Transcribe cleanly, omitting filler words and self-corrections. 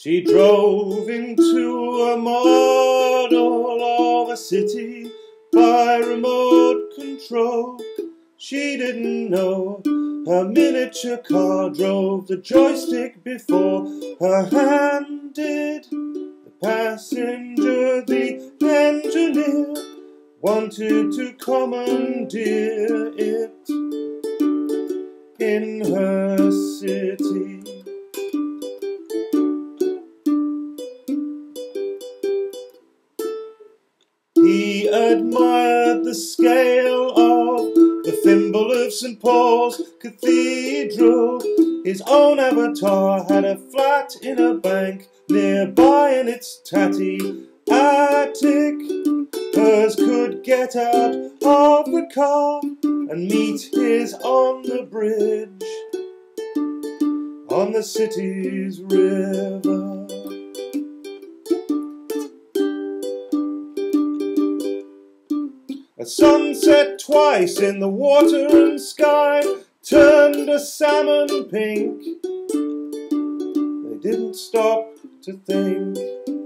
She drove into a model of a city by remote control. She didn't know her miniature car drove the joystick before her hand did. The passenger, the engineer, wanted to commandeer it in her city. He admired the scale of the thimble of St. Paul's Cathedral. His own avatar had a flat in a bank nearby in its tatty attic. Hers could get out of the car and meet his on the bridge on the city's river. A sunset twice in the water and sky turned a salmon pink. They didn't stop to think.